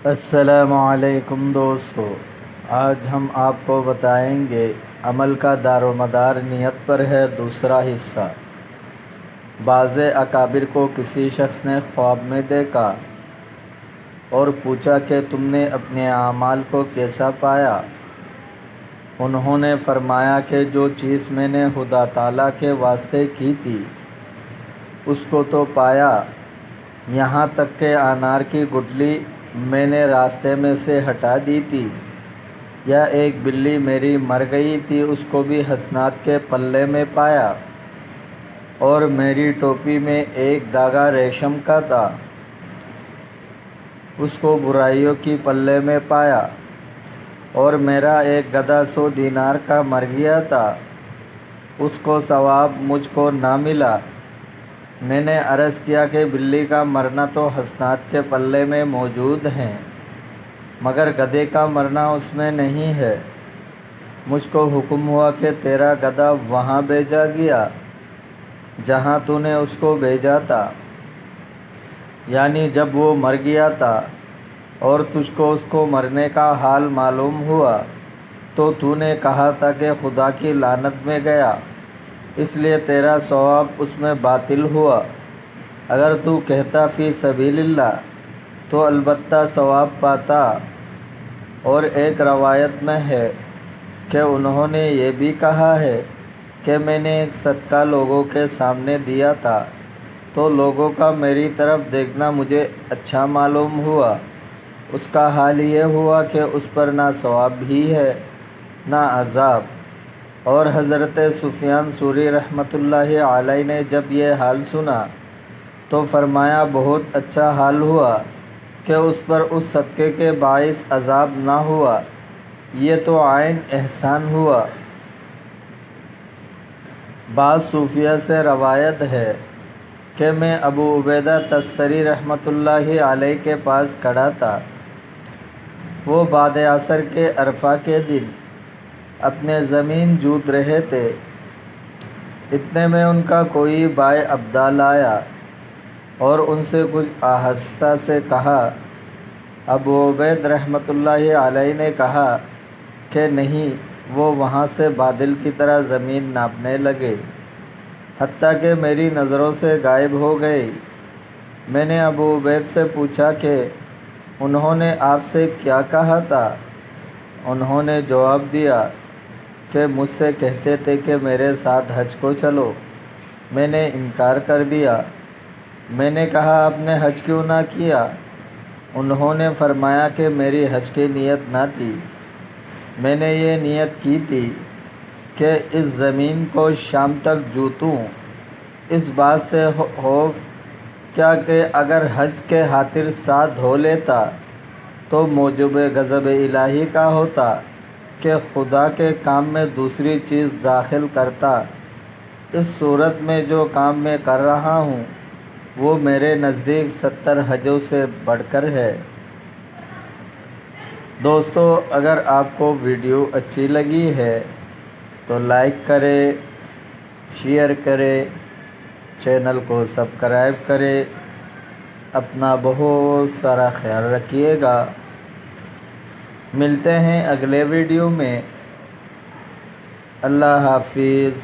السلام علیکم دوستو، آج ہم آپ کو بتائیں گے عمل کا دار و مدار نیت پر ہے۔ دوسرا حصہ۔ بعض اکابر کو کسی شخص نے خواب میں دیکھا اور پوچھا کہ تم نے اپنے اعمال کو کیسا پایا؟ انہوں نے فرمایا کہ جو چیز میں نے خدا تعالیٰ کے واسطے کی تھی اس کو تو پایا، یہاں تک کہ انار کی گٹلی میں نے راستے میں سے ہٹا دی تھی، یا ایک بلی میری مر گئی تھی اس کو بھی حسنات کے پلے میں پایا، اور میری ٹوپی میں ایک دھاگا ریشم کا تھا اس کو برائیوں کی پلے میں پایا، اور میرا ایک گدھا 100 دینار کا مر گیا تھا اس کو ثواب مجھ کو نہ ملا۔ میں نے عرض کیا کہ بلی کا مرنا تو حسنات کے پلے میں موجود ہے، مگر گدھے کا مرنا اس میں نہیں ہے۔ مجھ کو حکم ہوا کہ تیرا گدھا وہاں بھیجا گیا جہاں تو نے اس کو بھیجا تھا، یعنی جب وہ مر گیا تھا اور تجھ کو اس کو مرنے کا حال معلوم ہوا تو نے کہا تھا کہ خدا کی لعنت میں گیا، اس لیے تیرا ثواب اس میں باطل ہوا۔ اگر تو کہتا فی سبیل اللہ تو البتہ ثواب پاتا۔ اور ایک روایت میں ہے کہ انہوں نے یہ بھی کہا ہے کہ میں نے ایک صدقہ لوگوں کے سامنے دیا تھا تو لوگوں کا میری طرف دیکھنا مجھے اچھا معلوم ہوا، اس کا حال یہ ہوا کہ اس پر نہ ثواب بھی ہے نہ عذاب۔ اور حضرت سفیان ثوری رحمۃ اللہ علیہ نے جب یہ حال سنا تو فرمایا بہت اچھا حال ہوا کہ اس پر اس صدقے کے باعث عذاب نہ ہوا، یہ تو عین احسان ہوا۔ بعض صوفیہ سے روایت ہے کہ میں ابو عبیدہ تستری رحمۃ اللہ علیہ کے پاس کھڑا تھا، وہ بعد عصر کے عرفہ کے دن اپنے زمین جوت رہے تھے، اتنے میں ان کا کوئی بھائی عبدال آیا اور ان سے کچھ آہستہ سے کہا۔ ابو عبید رحمۃ اللہ علیہ نے کہا کہ نہیں، وہ وہاں سے بادل کی طرح زمین ناپنے لگے حتیٰ کہ میری نظروں سے غائب ہو گئی۔ میں نے ابو عبید سے پوچھا کہ انہوں نے آپ سے کیا کہا تھا؟ انہوں نے جواب دیا کہ مجھ سے کہتے تھے کہ میرے ساتھ حج کو چلو، میں نے انکار کر دیا۔ میں نے کہا آپ نے حج کیوں نہ کیا؟ انہوں نے فرمایا کہ میری حج کی نیت نہ تھی، میں نے یہ نیت کی تھی کہ اس زمین کو شام تک جوتوں، اس بات سے خوف کیا کہ اگر حج کے خاطر ساتھ دھو لیتا تو موجب غضب الہی کا ہوتا کہ خدا کے کام میں دوسری چیز داخل کرتا۔ اس صورت میں جو کام میں کر رہا ہوں وہ میرے نزدیک 70 حجوں سے بڑھ کر ہے۔ دوستو، اگر آپ کو ویڈیو اچھی لگی ہے تو لائک کرے، شیئر کرے، چینل کو سبسکرائب کرے، اپنا بہت سارا خیال رکھیے گا۔ ملتے ہیں اگلے ویڈیو میں۔ اللہ حافظ۔